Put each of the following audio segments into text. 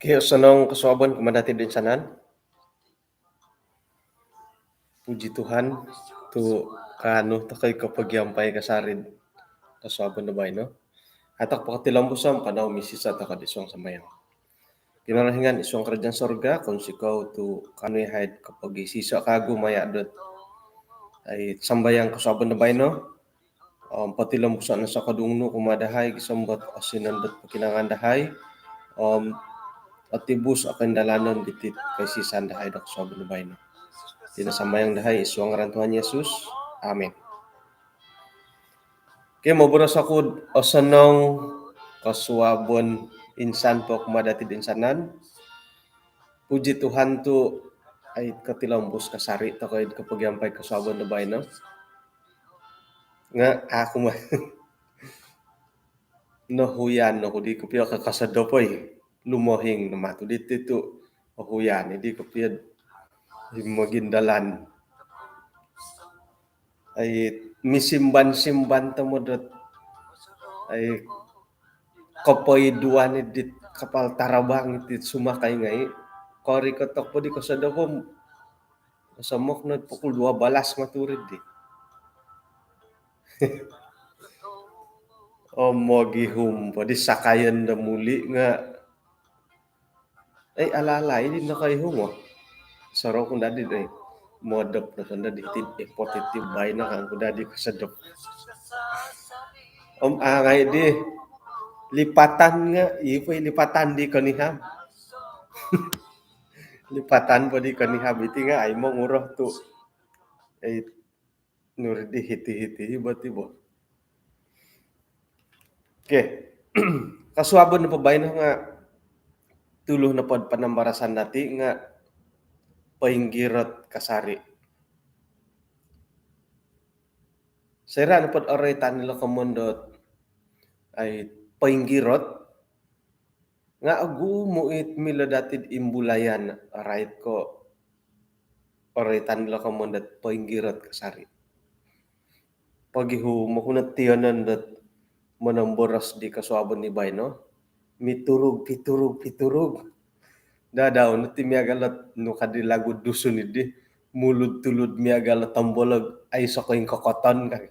Kaya senang kesuaban kumadati din sanan. Puji Tuhan tu kanu takoy kapagyampay kasarin kasuaban na bay no. Atak pakatilambusan panaw misisa taka di suang samayang. Kinarahingan isuang kerajaan sorga kung sikaw tu kanu haid kapag isisa kago maya dot ay sambayang kasuaban na bay no. Patilambusan na sa kadungno kumadahay gisambat asinan dot pakinangan dahay. Atibus akan dalanan bitit kay sisan dahay dak kasuaban na bay no. Tinasamayang dahay isuang ngaran Tuhan Yesus. Amin. Kaya maburas ako osanong kasuabon insan po kumadati din sanan. Puji Tuhan tu ay katilambus kasari ta kay kapagyampay kasuabon na bay no. Nga ako mah nahuyan ako di ko piya kakasadopoy lumohing na matu dito tu nahuyan di ko piya magindalan ay misimban-simban ta mo dot ay kapoy duan dit kapal tarabang iti sumakay ngay kori katok po di ko sa dabom samok na pukul 12 maturid di mogihum po di sakayan da muli nga ay alalay di na kayo mo saro kung dadi ay modop na kanda di positive bay na kang kung dadi kasadop angay di lipatan nga ipoy lipatan di kaniham lipatan po di kaniham iti nga ay mong uroh tu ay nurdi hiti-hiti iba-tibo. Okay. Kasuabon na pabay na nga tulo na pod panambarasan nati nga painggirot kasari. Sira na pod oray tanilo kamundot ay painggirot nga agumuit miladatid imbulayan right ko oray tanilo kamundot painggirot kasari. Pagihu makunat tiyanan dat manamboras di kasuabon ni bay no. Miturug. Dadaw no ti miagalat no kadilago dusun idi mulud-tulud miagalat tambolag ay sa koing kokoton ka.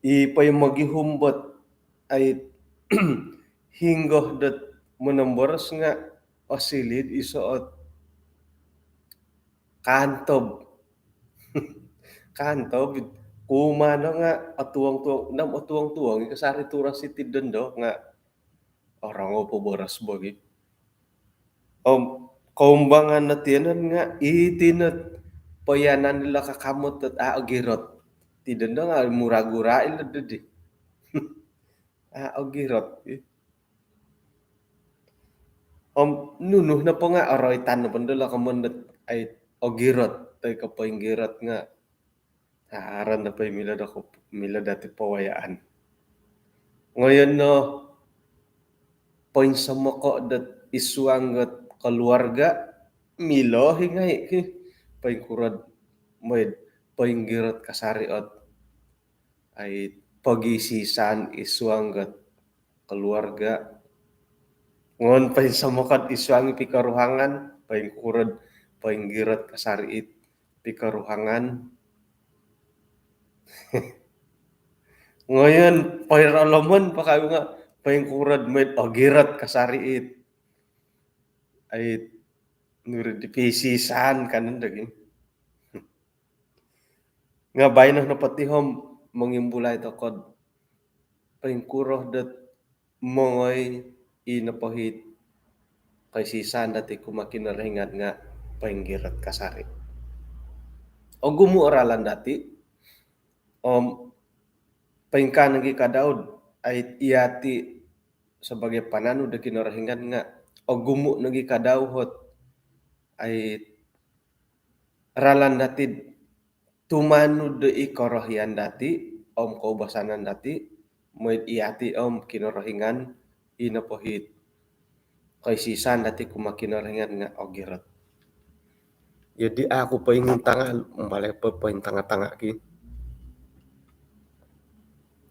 Ipay magihumbot ay hinggoh dat manamboras nga osilid isuot kantob. Kantob kumano nga atuang-tuang kasari turang siti dendo nga orang o poboras bogi. Kaumbangan na tiyanan nga itinat payanan nila kakamot at aagirot. Ti dendo nga muragura ila dadi. Aagirot. Nunuh na po nga aroy tan pandala kamandat ay ogirot tay kapainggirot nga aran na pay mila dati pawayaan. Ngayon no point sa mako dat isuangat keluarga milo hingay paingkurad may painggirot kasariot ay pagisisan isuangat keluarga ngon pain sa makat isuangi pikaruhangan paingkurad painggirot kasariit pikaruhangan ngayon pairalaman pa kayo nga paingkurad may agirat kasariit ay nuripisisan kanan daging nga bayan na patihom mangimbulay to kod paingkuroh dat mongoy inapahit kay sisan dati kumakinarahingan nga painggirat kasari. O gumuaralan dati paingkan nagi kadaud ay iyati sebagai pananu da kinarahingan nga o gumu nagi kadauhot ay ralan dati tumanu de ikorohyan dati kaubasanan dati moy iyati kinarahingan inapahit kay sisan dati kumakinaringan nga ogirot. Jadi aku paingin tanga malay pa paing tanga-tanga ki.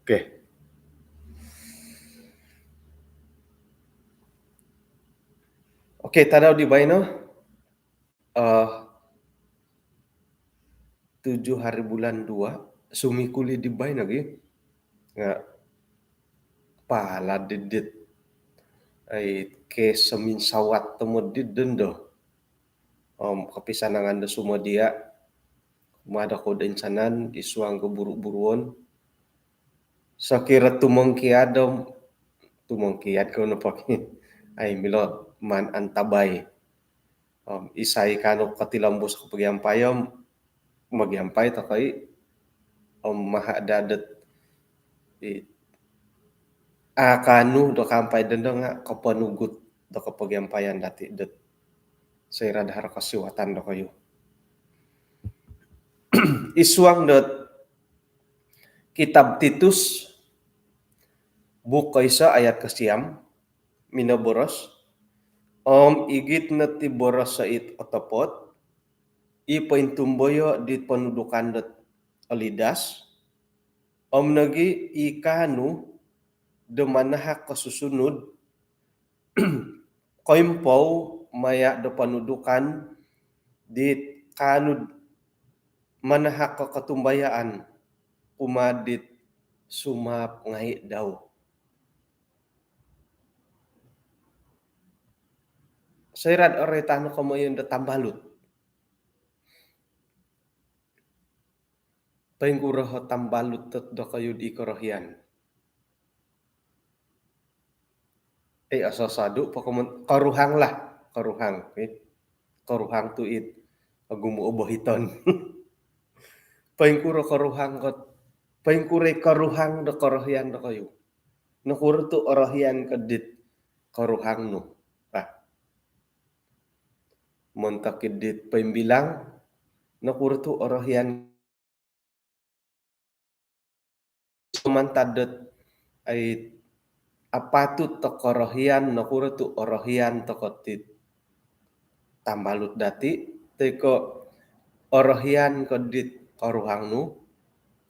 Okay. Oke, tadaw di bay no, 7 hari bulan 2 sumikuli di bay lagi nga pala didit ay ke sawat tumudid dendo kapisanangan da sumadia mada ko da insanan isuang buru-buruon sakira tumangkiad ko na paki ay milot man antabay isay kanok katilambos ko pagyampayam magyampay ta kay mahadadat kanu do kampay dendo nga kapanugot do kapagyampayan dati det say radhar kasiwatan do kayo isuang dot kitab Titus buk kaysa ayat kasiyam minaboros igit na ti boros sa it otopot ipaintumboyo di panudukan dot alidas nagi ikanu demanahak kasusunod koimpaw maya do panudukan di kanud manahak kakatumbayaan umadit sumap ngai daw. Sayrad oretano kamayon da tambalut. Paingkuraho tambalut tet do kayo di korohian. Asasado karuhang lah. Karuhang. Okay? Karuhang tuit. Agumuobohiton. Paingkuro karuhang kot. Paingkure karuhang do korohian do kayo. Nakuro tu orohian kadit karuhang no. Montakidit paimbilang nakuro tu orohian sumantadet ay apatut to korohian nakuro tu orohian to kotit tambalut dati teko orohian kodit karuhang nu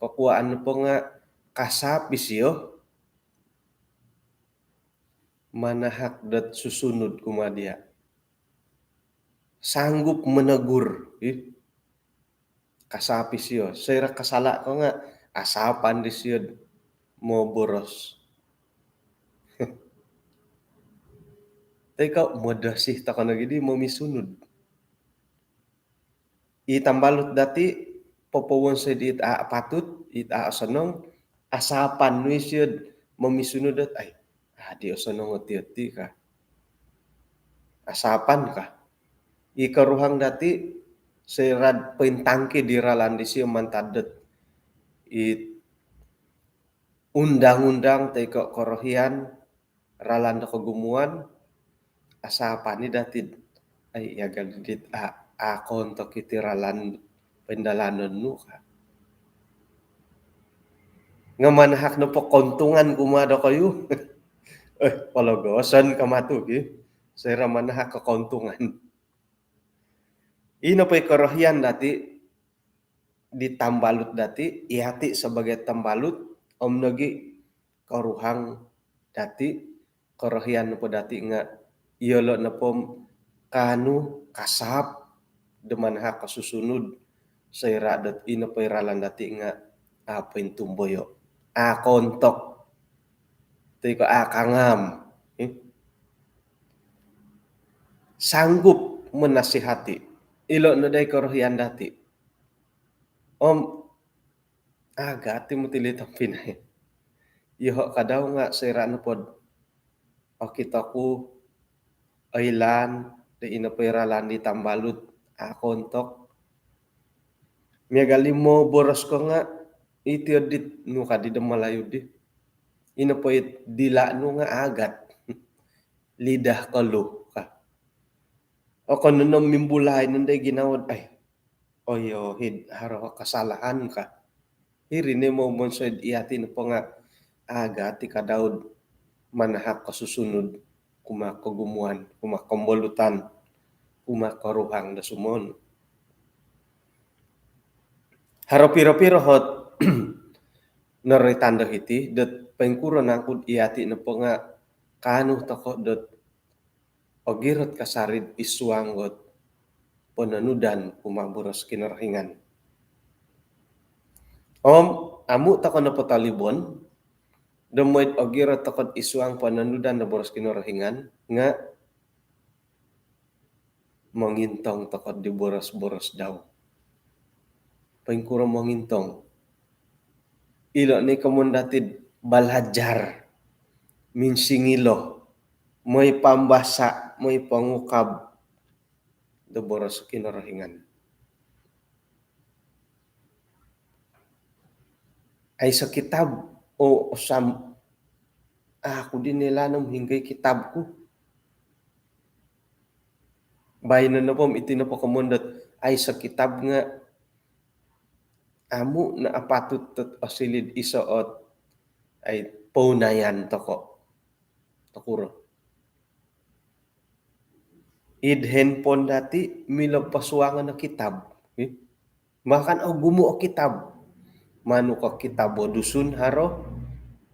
kakuaan po nga kasapis yo manahak dat susunod kumadia sanggup menegur kasapis yo sayra kasala ko nga asapan di siyo mo boros teka modasih ta kana gidi mo misunod itambalut dati popowon sa di patut ita asanong asapan no siyo mamisunod at ay di asanong ati ka asapan ka ikaruhang dati serad paintangke di ralan di siyo mantadet undang-undang teko korohian ralan da kagumuan asapan ni dati ay yagadit akon to kitiralan pendalanon no ka nga manahak no po kontungan kumado kayo palagosan kamatug sayra manahak ka kontungan ino pa'y korohian dati ditambalut dati ihati sebagai tambalut nagi karuhang dati korohian po dati nga iyolo na po kanu kasap demanahak kasusunod sayra dat ino pa'y ralan dati nga paintumboyo kontok tiko kangam sanggup menasihati ilo na day korohian dati agati mo tilitang pinay iho kadaw nga sayra na pod kita ko aylan de inapiralan di tambalut kontok miagali mo boros ko nga itiyo dit no kadi malayo di inapoy dila no nga agat lidah kalo ka o kano no mimbulay nunday ginawad ay oyo haro kasalahan ka hirine mo monsod iyatin po nga agati kadawd manahak kasusunod kumakagumuan kumakombolutan kumakaruhang da sumon haro piro-piro hot naritanda iti dat paingkuro nangkud iyati na po nga kanu tako dat ogirot kasarid isuanggot ponanudan pumaburos kinarahingan. Om amu takon na potalibon demoit ogirot takon isuang ponanudan na boros kinarahingan nga mangintong takon di boros-boros daw. Paingkuro mangintong. Ilo ni kamundatid balajar minsingilo may pambasa may pangukab da boros kinarahingan. Ay sa kitab o sam ako din nila nang hinggay kitab ko. Bayan na pom iti na po kamundat ay sa kitab nga amu na apatut asilid isaot ay paunayan toko. Takuro. Id handphone dati milab pasuangan na kitab. Makan o gumu o kitab. Manu ka kitabo dusun haro,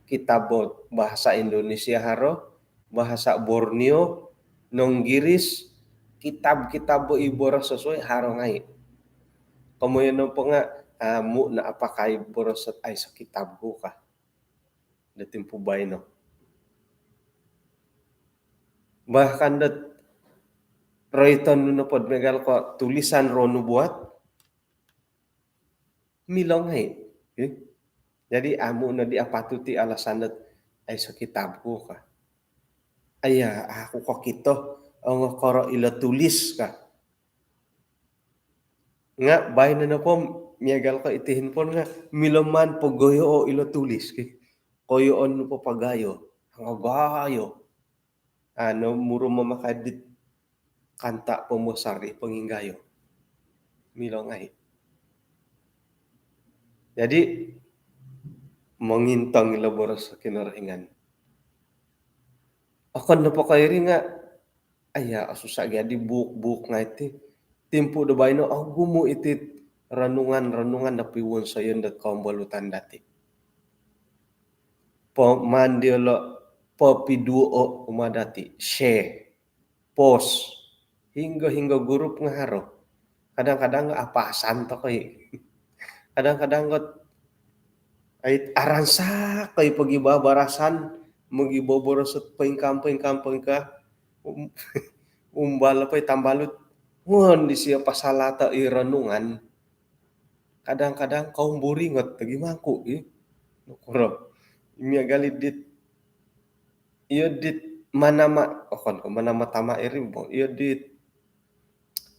kitabo bahasa Indonesia haro, bahasa Borneo, nonggiris, kitab-kitabo iboros sesuai haro ngai. Kemudian po nga amu na apakay boros ay sa kitab ko ka. Dating po bay no. Bahkan dat Royton no pod megal ko tulisan rono buat milong hai. Jadi amu na di apatuti alasan dat ay sa kitab ko ka. Aya aku kok kito ang koro ila tulis ka. Nga bay na po miagal ko iti handphone nga miloman pogoyo o ila tulis ki. Koyoon no po pagayo. Ang gayo. Ano muro mamakadit kanta pumusari panginggayo. Milong ay. Jadi mangintang ilaboras sa kinarahingan. Akan na po kayo rin nga aya asusag di buuk nga iti. Timpo da bay no gumu iti ranungan na piwon sa yun dat kambalutan dati. Po mandiolo po piduo umadati share post hingga grup nga haro. Kadang-kadang nga apasan to kay. Kadang-kadang got ay aransa kay pagibabarasan magiboboros at paingkamping ka umbala pa'y tambalot ngon di siya pasalata iranungan kadang-kadang kaum buringot tagimangku nukuro imya galit dit iyo dit manama okon ko manama tama irim mo iyo dit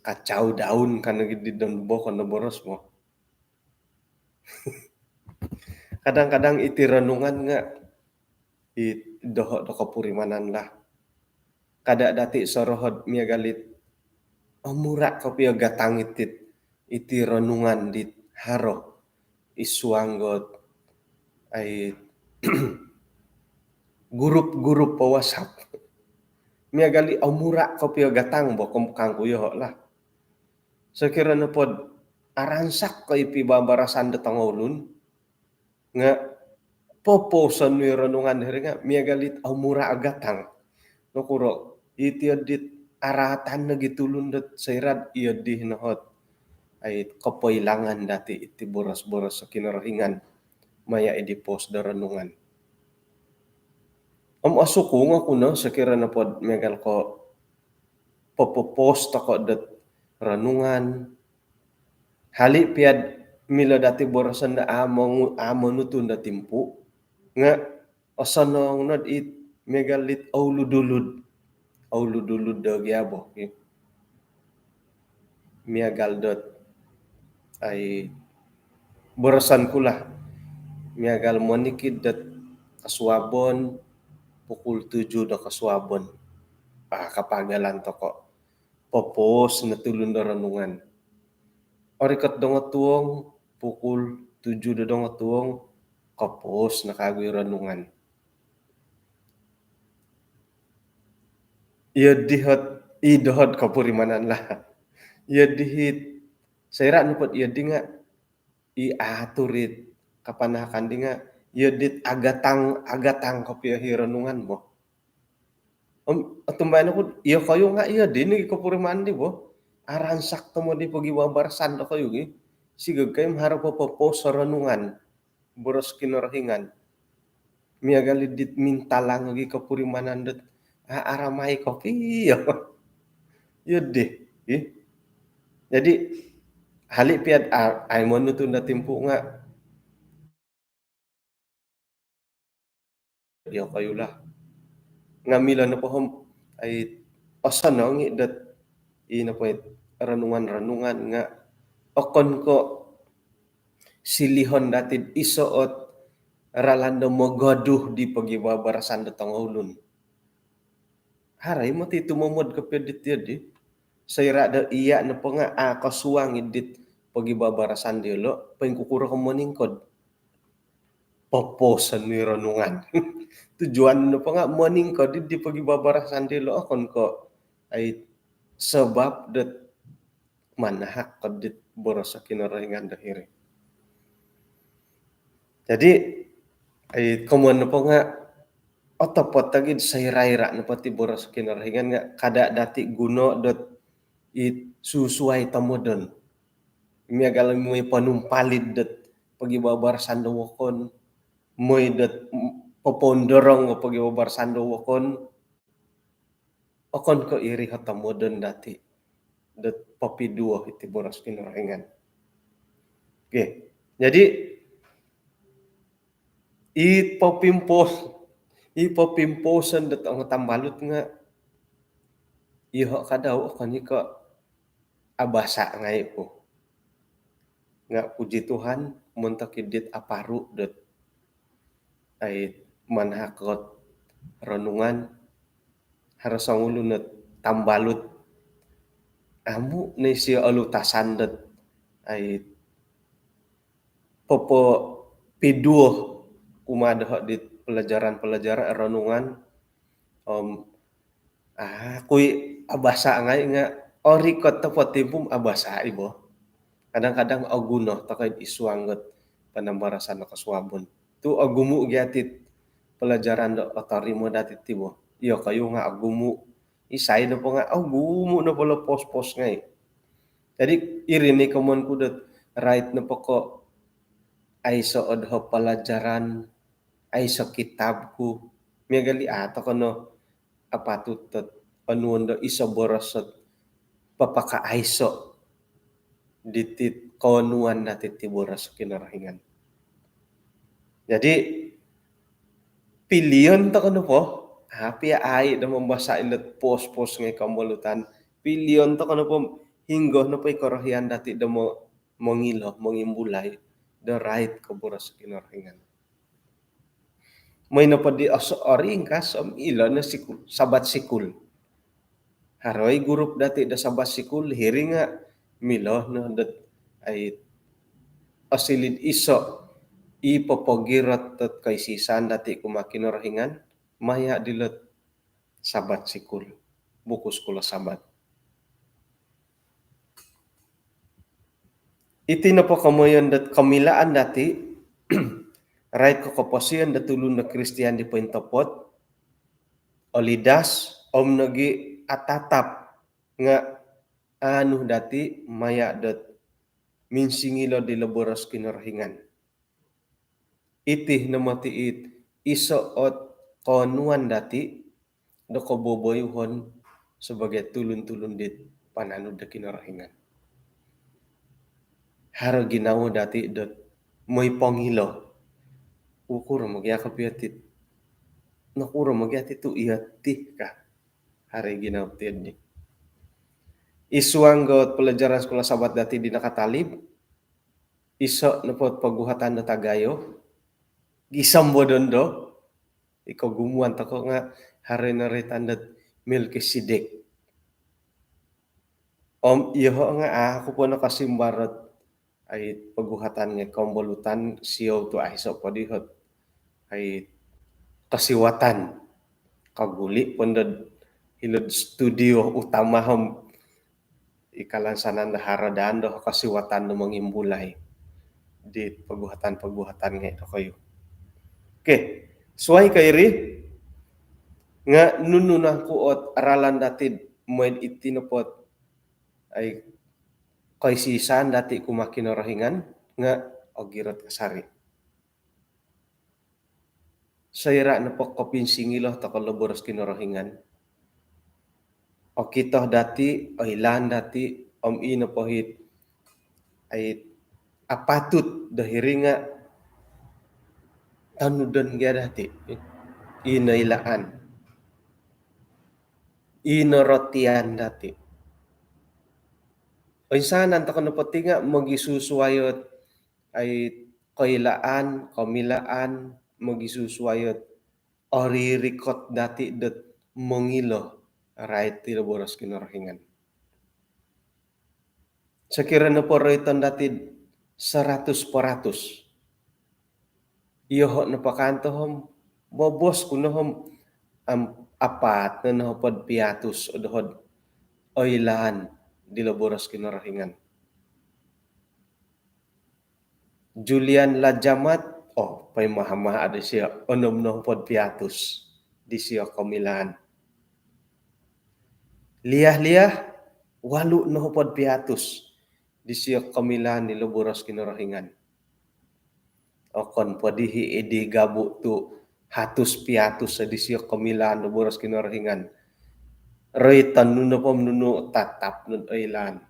kacau daun kan di daun bokon na boros mo. Kadang-kadang iti ranungan nga doho kapurimanan lah. Kada dati sorohod miya galit mura kapiyo gatang iti ranungan dit haro isuanggot ay gurup pa WhatsApp. Miya gali mura kapiyo gatang bo kang kuyo lah. Sekira na pod aransak kay pibabarasan datang ulun nga poposan mi ranungan diri nga miya galit mura agatang. Nukuro iti dit aratan na gitulun dat sayrad iyo di hinahot ay kapailangan dati iti boras-boras sa kinarahingan maya edi post da ranungan. Asukong ako no sa kira na pod megal ko popost ako dat ranungan hali piad mila dati borasan da amo nutun da timpu nga asanong nad it megalit auludulud da gyabo miagal dot ay borasan kula miagal monikid dat kaswabon pukul 7 da kaswabon kapagalan toko popos na tulun da ranungan orikat donga tuong pukul 7 da donga tuong kapos nakagoy ranungan iya idohot kapurimanan lah iya dihit sayra nupot iya di nga iaturit kapanakan di nga iya dit agatang kapiyo hiranungan mo Tumbayan ako, iya kayo nga iya din kapuriman di bo. Aran sakto mo di pagi babarasan da kayo sigag kayo maharap po sa ranungan, boros kinarahingan. Miagali dit minta lang lagi kapurimanan dat aramay kopi iya. Iya deh. Jadi halik piad ay mo nutun na timpo nga iya kayo lah. Ngamila na po ay osan no ngi dat ina po ranungan-ranungan nga okon ko silihon datid isoot ralando mogaduh di pagibabarasan datang ulun. Haray mo ti tumumod ka pedit di. Sayra da iya na po nga kasuang idit pagibabarasan di lo pengkukura ko moningkod. Poposan ni ranungan. Tujuan na po nga moningkod di pagibabarasan di lo akon ko ay sebab dat manahak kadit boros sa kinarahingan dahiri. Jadi ay kumuan na po nga otopot tagid sayra-ira na pati boros sa kinarahingan nga kada dati guno dot susuai tamodon. Miagalang mo'y panumpalid dat pagibabarasan do wakon mo'y dat popondorong pagibabarasan do wakon okon ko iri hatamodon dati dat papiduo iti boros kinarahingan. Okay. Jadi ipopimposan dat ang tambalot nga iho kadaw kani ko abasa ngay po. Nga puji Tuhan muntakidit aparu dat ay manhakot renungan harusang ulun na tambalut amu na siya alutasan dat ay popo piduo kumadaho di pelajaran-pelajaran renungan kuy abasa nga orikot ta potipum abasa ibo. Kadang-kadang aguno takay isuanggot panambarasan na kaswabon. Tu agumu giatit pelajaran do otarimo dati tibo. Iyo kayo nga agumu. Isay na po nga agumu na pala pos-pos nga Jadi irini kamon ko dat right na po ko ay sa odho pelajaran ay sa kitab ko. Miyagali ato ko no apatut panuon do isa boros at papakaayso ditit kaunuan natin tiboras kinarahingan. Jadi piliyon to kono po, happy ay na mambasa ilat pos-pos ngay kamulutan. Piliyon to kono po hinggo no po ikarahian dati da mo mongilo, mongimbulay, the right kaboras kinarahingan. May napadi oring ka som ilo na sikul, sabat sikul. Haroy gurup dati da sabat sikul, hiring nga milo no dat ay asilid iso ipopogirat at kaisisan dati kumakinarahingan maya dilat sabat sikul bukus kula sabat iti na po kamoyon dat kamilaan dati right ko kaposiyan datulun na Kristiyan di pointopot olidas nagi atatap nga anu dati maya dat minsingilo di laboras kinarahingan. Itih na matiit isoot konuan dati do kaboboyuhon sebagai tulun-tulun dit pananud da kinarahingan. Haro ginawa dati dot moy pangilo. Ukuro magyakapiatit. Nakuro magyati tu iati ka. Hari ginawa tiyan ni. Isuanggot pelajaran sekolah sabat dati di nakatalib. Iso napot paguhatan na tagayo. Gisambodondo. Ikaw gumuan tako nga hari naritan dat Melkisedek. Iho nga ako po nakasimbarat ay paguhatan nga kombolutan siyo to ay so padihot ay kasiwatan kaguli pondod hilod studio utama ham ikalansanan da haradaan do kasiwatan no mangimbulay di paguhatan nga ito kayo. Okay, suway kairi nga nununang kuot aralan datid moed itinupot ay kaisisan dati kumakinorahingan nga ogirot kasari. Sayra na po kopinsingiloh to koloboros kinorohingan. O kitoh dati o ilan dati om ino pohit ay apatut dahiri nga tanudon gya dati inailaan inorotian dati. O insanan to kono poti nga magisusuayot ay kailaan, kamilaan, magisusuayot oririkot dati det mongilo right ti boros kinorohingan. Sekira na po iton dati 100%. Iyoho na pakantohom bobos kunohom apat na nahopod piatus o dohod oilan di boros kinorohingan. Julian Lajamat pay mahamaha ada siya onom nahopod piatus di siya komilaan. Liyah-liyah 8 nahopod piatus di siya komilaan ni boros kinorohingan. Okon podihi edi gabu tu hatus piatus sa di siya komilaan ni boros kinorohingan. Roitan nuno pom nuno tatap nun oilan.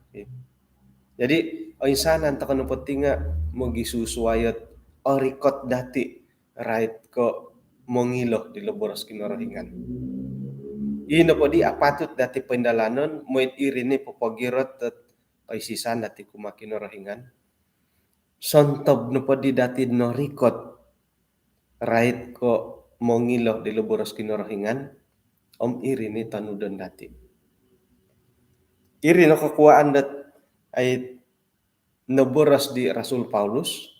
Jadi o insanan to kono poti nga magisusuayot orikot dati right ko mongilo di boros kinorohingan. Ino po di apatut dati pendalanon moit irini popogirot at kaisisan dati kumakinorahingan. Sontob no po di dati no rikot right ko mongilo di boros kinorohingan om irini tanudon dati. Iri no kakuaan dat ay naboras di Rasul Paulus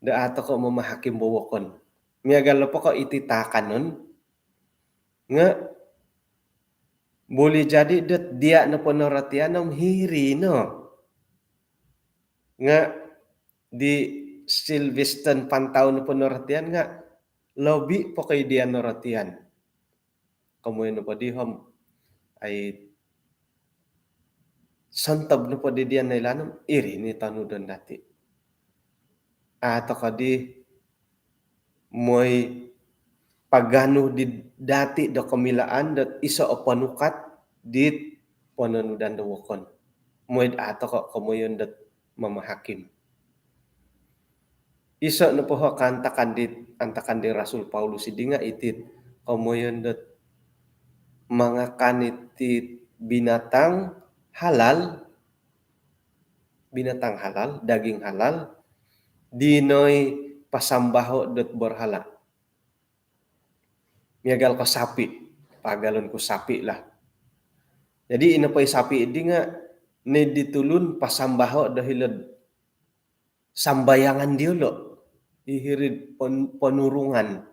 da ato ko mamahakim bowokon. Miyagal po ko ititakan nun nga boleh jadi det dia na ponoratian om hiri no. Nga di Silveston Pantau na ponoratian nga lobi po kay dia noratian. Kamu no po di hom ay santab no po di dia na ilanam iri ni tanudon dati. Ato ka di moy pagano di dati do kamilaan dat isa o panukat dit pananudan do wokon. Moy ato ka kamoyon dat mamahakim. Isa na po kantakan di Rasul Paulus idi nga itit kamoyon dat mga kanitit binatang halal, daging halal, dinoy pasambaho dat berhala. Miyagal ko sapi, pagalon ko sapi lah. Jadi ina pa'y sapi idi nga ni ditulun pasambaho dahil sambayangan diulo. Ihirid penurungan,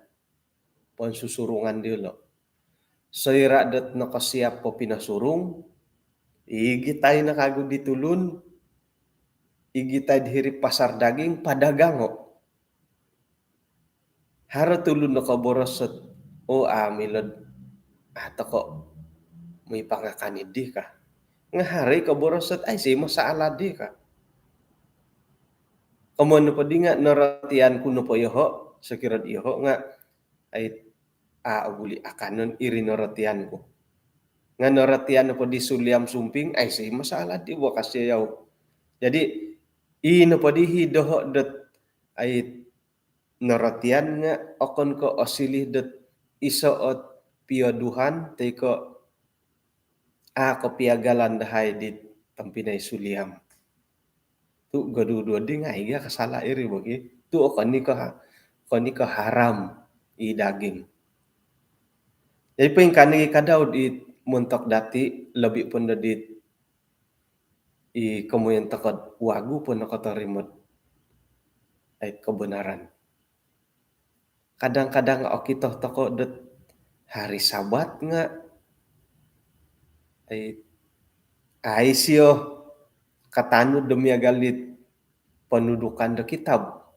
pensusurungan diulo. Soira dat nakasiap po pinasurung, igitay na kago ditulun, igitay dihiri pasar daging padagango. Haro tulun na kaborosot milod ato ko may pangakanid di ka. Nga hari kaborosot ay si masaala di ka. Kamono pa di nga naratian kuno po yoho, sakirad yoho nga ay uli akanon iri naratian ko. Nga naratian po di suliam sumping ay si masaala di wa kasi yaw. Jadi ino pa di hidoho dat ay naratian nga okon ko osilih dat isoot piyaduhan tay ko ko piyagalan dahay di tampinay suliam. Tu gadudo di nga higa kasala iri bagi. Tu kani ko haram i daging. Jadi po yung kanigi kadaw di muntok dati lebih pun di kemudian takot wagu pun nakatarimot ay kebenaran. Kadang-kadang kita toko det hari Sabat nga ay siyo katano demi galit pendudukan de kitab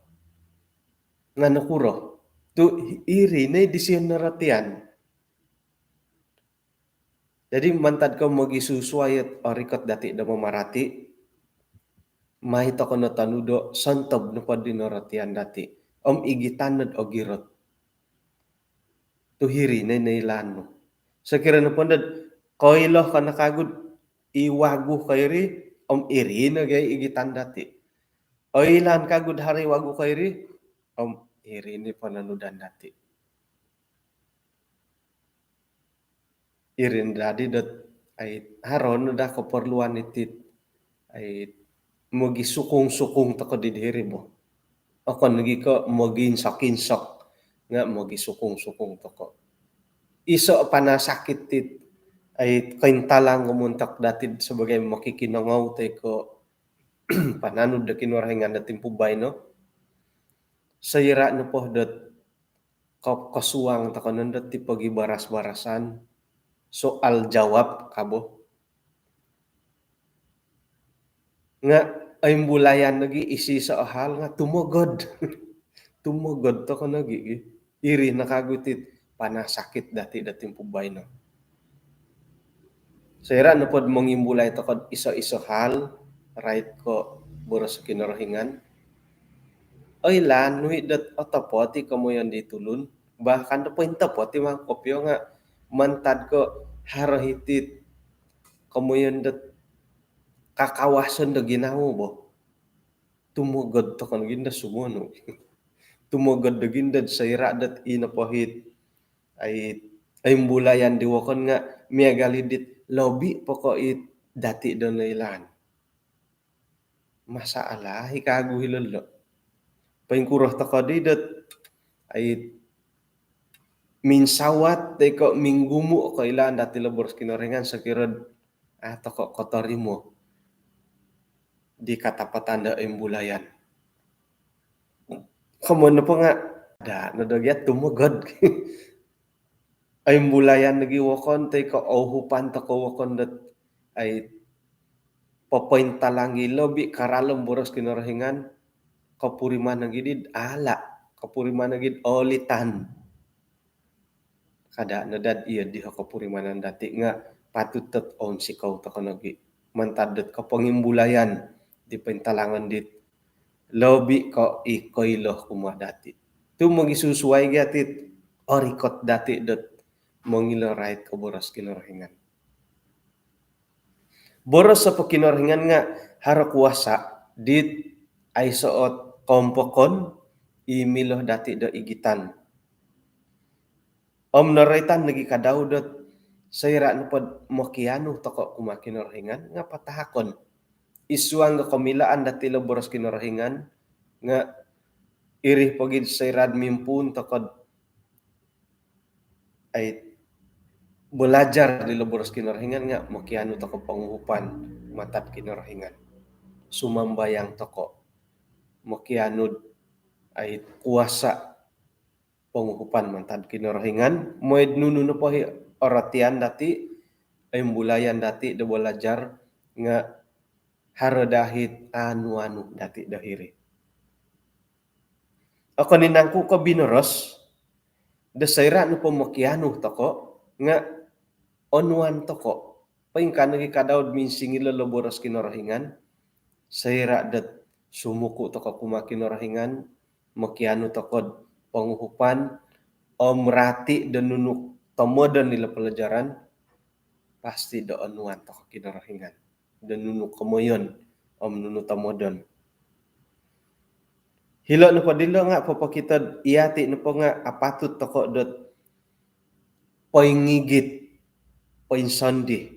nga nakuro tu iri na di siya naratian Jadi mantad ko mogi susuayat orikot dati da mamarati, mahito ko no tanudo santob no padinorotian dati. Om igitanod o girot. Tuhiri na nailano. Sakira na pondad, koilo ka nakagud, iwagu kairi, om iri na gay igitan dati. O ilan kagud hari wagu kairi, om iri ni pananudan dati. Irin dadi dot ay haron da keperluan itit ay mogi sukung-sukung tako di diri mo. Ako nagi ko mogi insak-insak nga mogi sukung-sukung tako. Iso panasakit tit ay kaintalang kumuntak dati sebagai makikinangaw tay ko pananud da kinurahingan da timpubay no. Sayra no po dot kasuang tako nandot ti pagi baras-barasan soal jawab kabo. Nga ay bulayan lagi isi sa hal nga tumugod. Tumugod to ko nagi. Iri nakagutit panasakit dati pubay no. Sayra na pod mangimbulay to ko iso-iso hal right ko boros sa kinarahingan. Oy lan nuhi dat otapoti kamo yan ditulun. Bahkan to point poti mga kopyo nga mantad ko harahitit kamo yan dat kakawasan da ginawa bo. Tumugod to kan ginda sumuno. Tumugod da ginda sayra dat inapahit ay bulayan diwakon nga miagalidit lobby poko it dati do nailan. Masalah hikagu hilalo. Paingkurah to kadidat ay minsawat teko minggumu ko ilan dati labor kinaringan sakirad toko kotorimo di katapatan da embulayan. Kamu po nga da nadagyat tumugod. Ay bulayan nagi wakon tay ko auhupan ta ko wakon dat ay papoint talangi lobi karalom boros kinarahingan kapuriman nagidid ala kapuriman nagid olitan kada nadad iya di kapurimanan dati nga patutet on sikaw ta kanagi mantadet ka pangimbulayan di pentalangan dit lobi ko ikoiloh kuma dati tu magisusuay gatit orikot dati dot mongilo right ko boros kinarahingan. Boros sa pakinarahingan nga haro kuwasa dit ay soot kompokon imiloh dati do igitan. Om naraitan lagi kadaw dot sayra na pod mokiano toko kumakinarahingan nga patahakon. Isuang nga kamilaan dati lo boros kinarahingan nga irih pagid sayrad mimpun tokod ay belajar di boros kinarahingan nga makiano toko panguhupan matap kinarahingan. Sumambayang toko makiano ay kuwasa panguhupan mantad kinarahingan moed nunu na po oratian dati ay bulayan dati da belajar nga haradahit anu dati dahiri. Ako ninangku ko binoros dasayra no po makiano toko nga onuan toko paingkan nagi kadawd minsing ilaloboros kinarahingan sayra dat sumuku toko kumakinarahingan makiano toko panguhupan o merati dan nunuk tomodan nila pelajaran pasti do onuan toko kinarahingan dan nunuk kemoyon om nunuk tomodan hilo no padilo nga papakita iati no po nga apatut toko dot poingigit poinsandi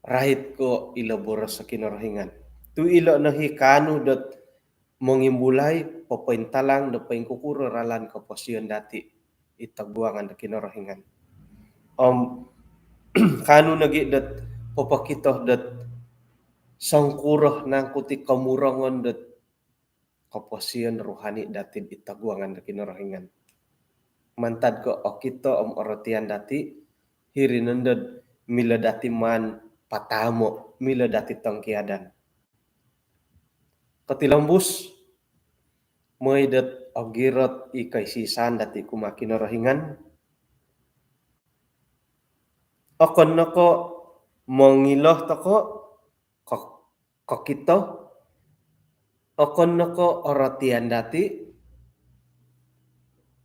rahit ko ilaboros sa kinarahingan. Tu ilo na hikano dot mongimbulay papaintalang da paingkukuro ralan ko posyon dati itagbuangan da kinarahingan. Kano nagi dot papakito dot sangkuroh nang kuti kamurangon dot kaposyon rohani dati itagbuangan da kinarahingan. Mantad ko okito oratian dati hirinundod mila dati man patamo mila dati tangkiadan. Katilambus moedat ogirot ikay sisan dati kumakinarahingan Okon na ko mangiloh to ko kita okon na ko oratian dati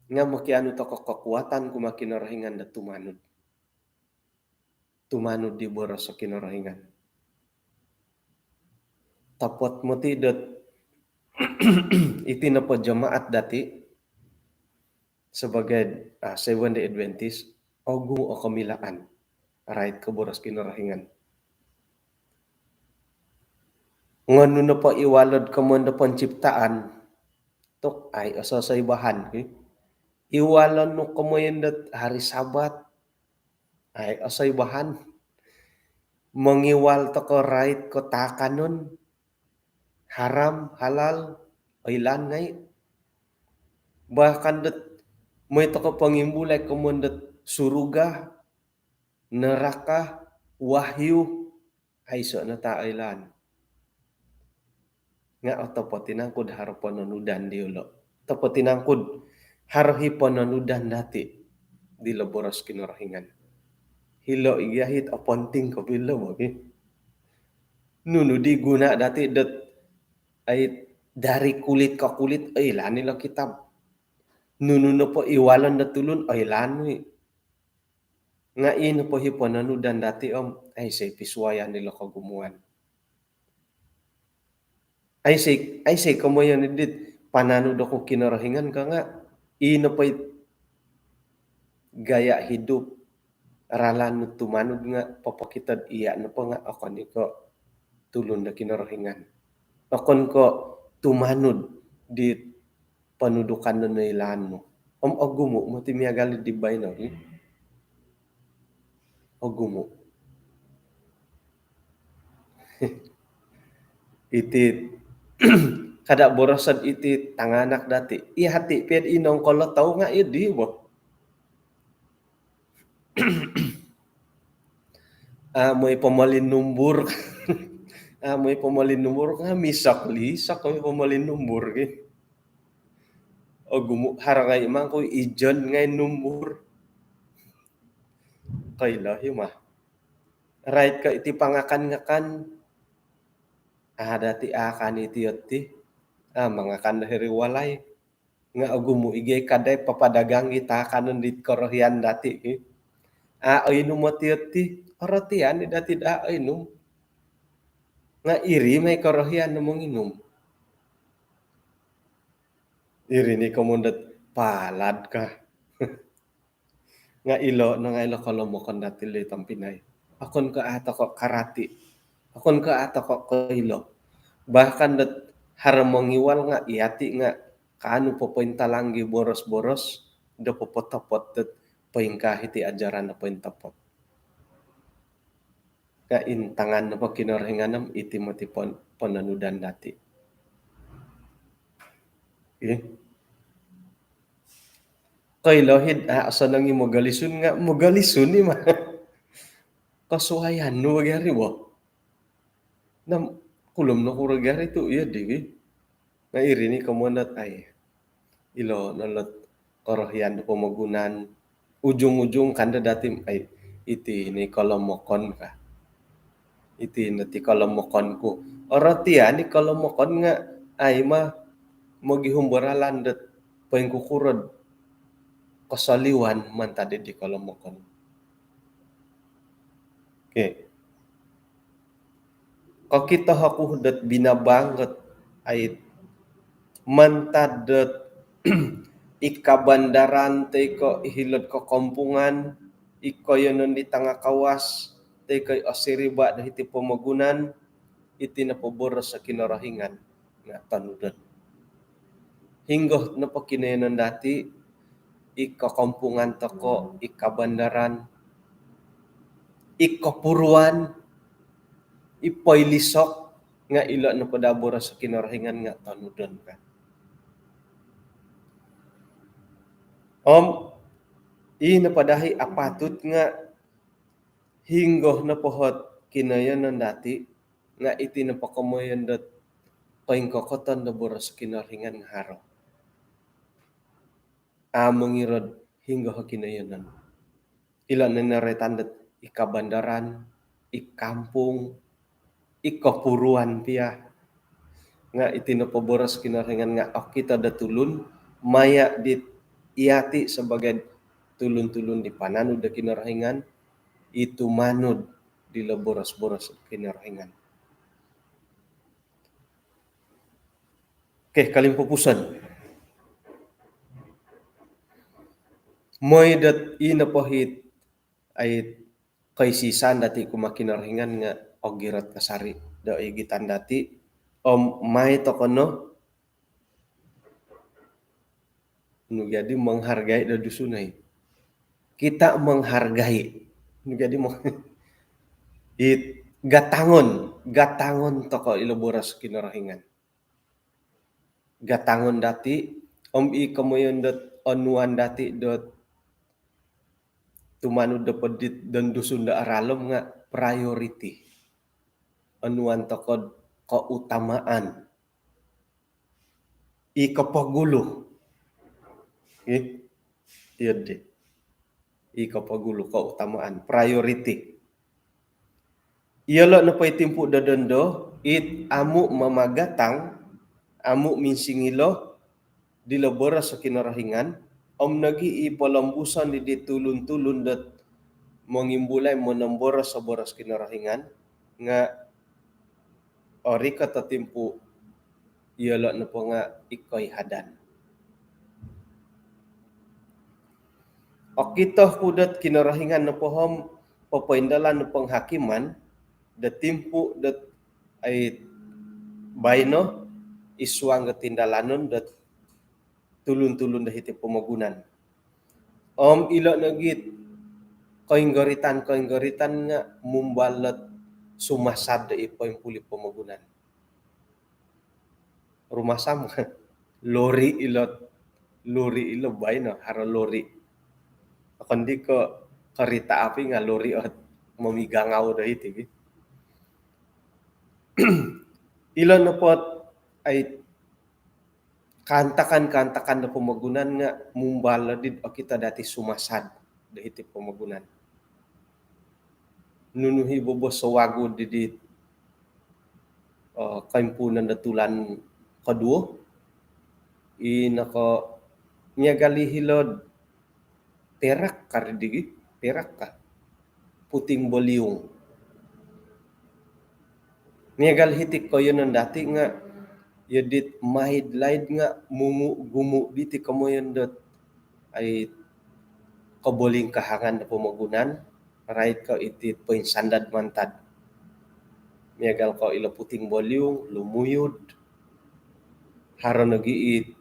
nga makiano to ko kekuatan ko makinarahingan da tumanod. Tumanod di boros sa kinarahingan. Tapot mo ti dot iti na po jamaat dati sebagai Seventh Day Adventist ogu o kamilaan right ko boros kinarahingan. Ngano na po iwalod ko mo na panciptaan tok ay asa sa ibahan. Iwalan no kumayandat hari Sabat ay asa ibahan. Mangiwal to ko right ko takanon haram halal ilan ngay bahkan dat may to ko pangimbulay kumundat suruga neraka wahyu ay so na tailan nga oto po tinangkod harapan nanudan di ulo oto po tinangkod harahipon nanudan dati di laboras kinarahingan hilo igahit aponting ko bilo mo nuno di guna dati dat ay dari kulit ka kulit ay lani lang kitab nuno na po iwalan na tulun ay lani nga ino po hipon nanudan dati ay say piswayan nila kagumuan ay say kamoyan dit pananud ako kinarahingan ka nga ino pa gaya hidup ralan no tumanod nga papakitad iya na pa nga ako ni ko tulon na kinarahingan akon ko tumanod di panudukan na nailan mo agumo mo ti miyagali di bay na agumo iti kada borosan iti tanganak dati ihati ped inong kolo tao nga di bo amoy pamalinnumbur amoy pamalinnumbur nga misakli sakoy pamalinnumbur o gumu harangay man ko ijon ngay numbur kayla hima right ka iti pangakan-ngakan dati akan iti yotti mangakan dahiri walay nga agumo igay kaday papadagang ita kanon dit korohian dati inom mo ti yotti oratian ni dati da inom nga iri may korohian na mong inom iri ni kumundat palad ka nga ilo na nga ilo kalomokan dati litang Pinay akon ka ata ko karati akon ka ata ko ilo bahkan dat haramangiwal nga iati nga kaano po talanggi boros-boros da popot-tapot dat paingkah iti ajaran na tapot nga intangan na pa kinarahinganam iti matipon pananudan dati kailohid asa nang mogalisun nga mogalisun ni ma kasuhayan no gari wo nam kulom na kuragari to iya di nga irini kamonat ay ilo nalot korohian na pamagunan ujung-ujung kanda dati ay iti ni kolomokon ka iti na ti kolomokon ko oratia ni kolomokon nga ay magihumbaralan dat paingkukurod kasaliwan man tadi di kolomokon kakita haku dat binabanget ay mantadet ikabandaran tay ko ihilod ko kompungan iko yun di tanga kawas tay ko asiriba dahiti pamagunan iti na paboros sa kinarahingan nga tanudan hinggo na pakinayanan dati ikakompungan to ko ikabandaran ikapuruan ipoylisok nga ilo na padabora sa kinarahingan nga tanudan ka napadahi apatut nga hinggo na pohot kinayanan dati nga iti napakamoyan dat paingkokotan na boras kinarahingan nga haro mangirod hinggo ha kinayanan ilan na naretan dat ika bandaran, kampung, kapuruan pia nga itino paboras kinaringan nga kita da tulun maya di iati sebagai tulun-tulun di pananud da kinarahingan itu manud di boras-boras kinarahingan. Oke, kalimpupusan. Moy dat ina pahit ay kaisisan dati kumakinarahingan nga ogirat kasari da igitan dati may tokono nu jadi menghargai da dusunay. Kita menghargai. Nu jadi gatangon toko iloboras kinarahingan. Gatangon dati i kamoyon dot onuan dati dot tumanu dapat dan dusun da aralom nga priority. Onuan toko keutamaan. Kapagulo. Iya deh. Kapagulo keutamaan, priority. Iyala na pay timpu dadendo amu mamagatang amu minsingilo di labora sa kinarahingan nagi ipalambusan di tulun-tulun dat mangimbulay manambora sa boras kinarahingan nga ori kata timpu iyala na po nga ikoy hadan. O kita kudat kinarahingan na pohom papaindalan na panghakiman da timpu dat ay bayno iswang tindalanon dat tulun-tulun dahiti pamagunan. Ila nagit kainggaritan nga mumbalat sumasad da ipoy puli pamagunan. Rumasam lori ilo bayno hara lori. Kundi ko karita api nga lori at mamigangaw dahiti. Ilan na po ay kantakan na pamagunan nga mumbala did o kita dati sumasad dahiti pamagunan. Nunuhi bobo sa wago didi kaimpunan na tulan kaduo inako nyagali hilod terak karidigi terak ka puting boliung. Niagal hitik ko yun dati nga yadit mahid laid nga gumu diti kamoyon dot ay kaboling kahangan na pamagunan right ka iti sandad mantad. Niagal ko ilo puting boliung lumuyod haro nagiit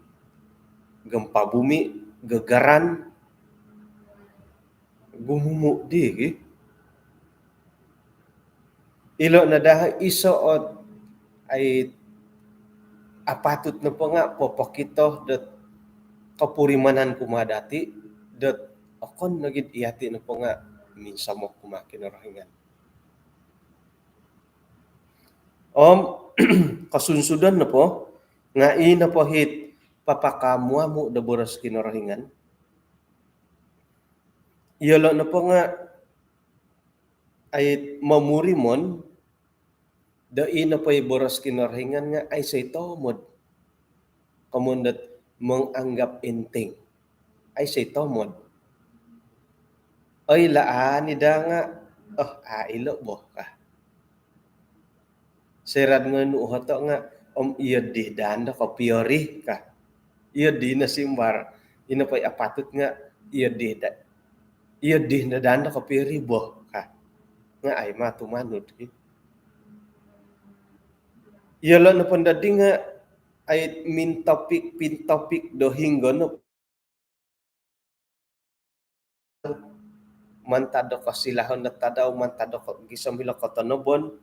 gempa bumi gegaran gumumu di ilo na dahil isoot ay apatut na po nga popokito dat kapurimanan kumadati dat akon nagid iyati na po nga minsan mo kumakinarahingan. Kasunsudan na po nga ina po hit papakamuamu da boras kinarahingan. Iyalo na po nga ay mamurimon da ina pa'y boras kinarahingan nga ay say tomod. Kamundat manganggap inting. Ay say tomod. Ay laan ida nga, ilo boh ka. Serad nga nuhoto nga, iya di danda ka piori ka. Iya di nasimbar. Ina pa'y apatut nga, iya di na danda ka piori boh ka. Nga ay matumanod. Iyala na pandadi nga ay pin topic do hinggo no mantado ka silahon na tadaw mantado ka gisamila ka tanobon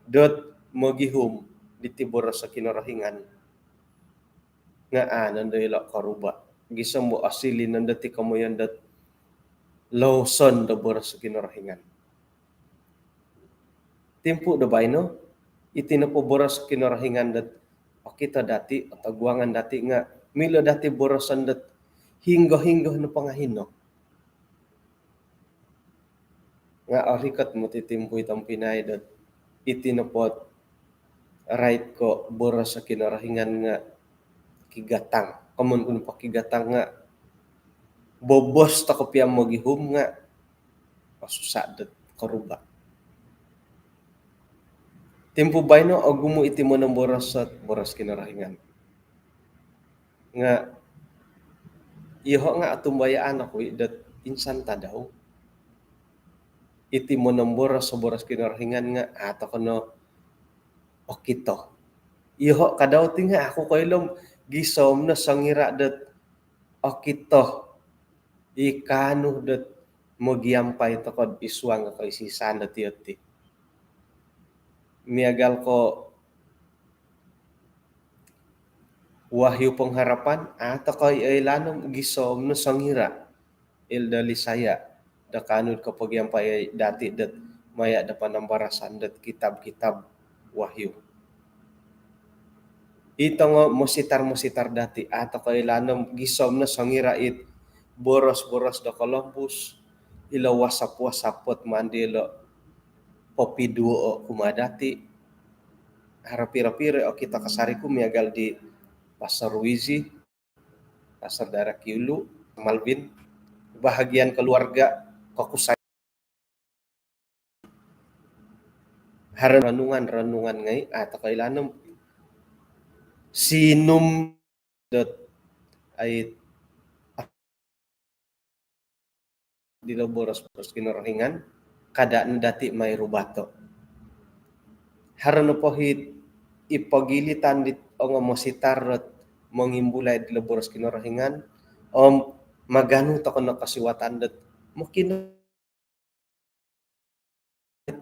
dot magihum diti boras sa kinarahingan nga nando ila karuba gisam mo asili nandati kamoyan dat Lawson do boras sa kinarahingan. Timpu do bayno iti na po boras kinarahingan dat kita dati at agwangan dati nga milo dati borosan dat hinggo na pangahino nga arikat mo titimpuy tampinay dat itinapot right ko boras sa kinarahingan nga kigatang. Kamun kun pa kigatang nga bobos ta ko piyam mo gihum nga pasusadat karuba. Tempo bayno agumo iti mo ng boras at boras kinarahingan. Nga iho nga atumbayaan ako dat insan ta daw. Iti mo ng boras sa boras kinarahingan nga ato ko no okito. Iho kadaw ti nga ako kailom gisom na sangira dat okito. Ikano dat mogiampay to kod iswang nga kay sisana ti. Miagal ko wahyu pengharapan ato kay ailanom gisom no sangira ilda lisaya da kanod kapag yampay dati dat maya da panambarasan dat kitab-kitab wahyu. Ito nga mositar dati ato kay ailanom gisom no sangira it boros-boros da Columbus ila wasap-wasapot mandilo popiduo kumadati harapira-pira o kita kasari ko miagal di Pasar Wizi, Pasar Daerah Kiulu, Malvin, bahagian keluarga kakusay haran renungan ngay ato kailanam sinum dot ay di boros-boros kinarahingan kadaan dati may rubato. Haran po hit ipagilitan dit o nga mositarot mangimbulay di boros kinarahingan magano ta kono kasiwatan dat mukino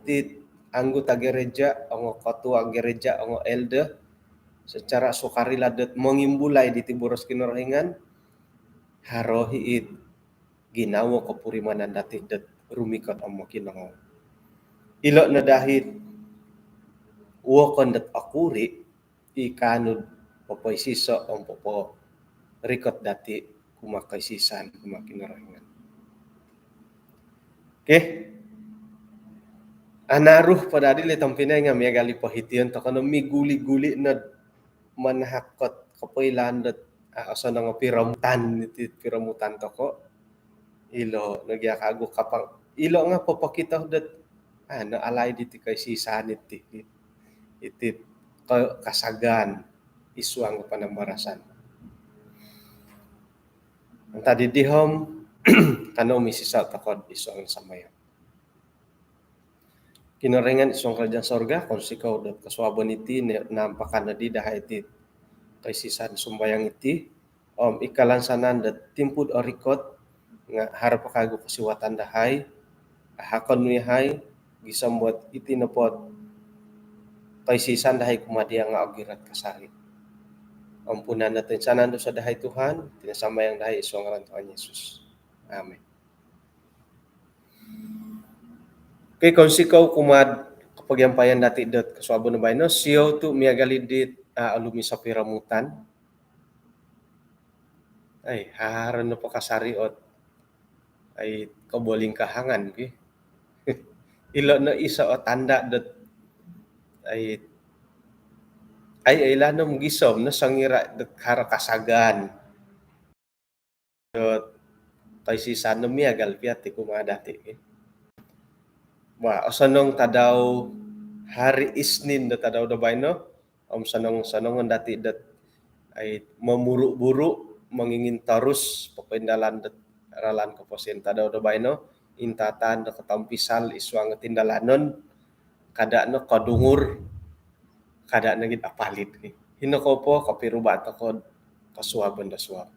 tit anggota gereja o ketua gereja o elder secara sukarila dat mangimbulay di boros kinarahingan harohi it ginawa ko purimanan dati dat rumikot ang makinangaw. Ilo na dahil wakon dat akuri ikanod papoy siso ang popo rikot dati kumakay sisan kumakinarahingan. Okay? Anaruh padadi litang pinay nga may gali pahitiyon to kano may guli-guli na manahakot kapoy landat asa nga piramutan to ko ilo nagyakago kapang ilo nga papakita dat naalay diti kay sisan iti kasagan iswang panambarasan. Ang tadi dihom kano misisa takod iswang samaya. Kinaringan iswang kerajaan sorga kung sikaw dat kaswabon iti nampakan na di dahay iti kay sisan sumbayang iti ikalansanan dat timpud orikot nga harap kago kasiwatan dahay hakon ni hay gisambot iti napot kay sisan dahay kumadiang nga agirat kasari. Ampunan natin sanan do sa dahay Tuhan tinasamayang dahay iswang ngaran Tuhan Yesus. Amen. Kay kung sikaw kumad kapag yampayan dati dat kaswabon na bayno siyaw tu miagalidit alumi sa piramutan ay haran na pa kasariot ay kaboling kahangan ki. Ilo na isa o tanda dat ay ilanom gisom na sangira dat karakasagan dot kay sisan no miagal piat ti kumadati wa sanong tadaw hari Isnin da tadaw da bayno sanong dati dat ay mamuru-buru mangingin tarus papendalan dat ralan ko posen tadaw da bayno intatan da katampisal iswang tindalanon kada no kadungur kada nagit apalit hinako po kapirubat ako kasuwaban da suwab.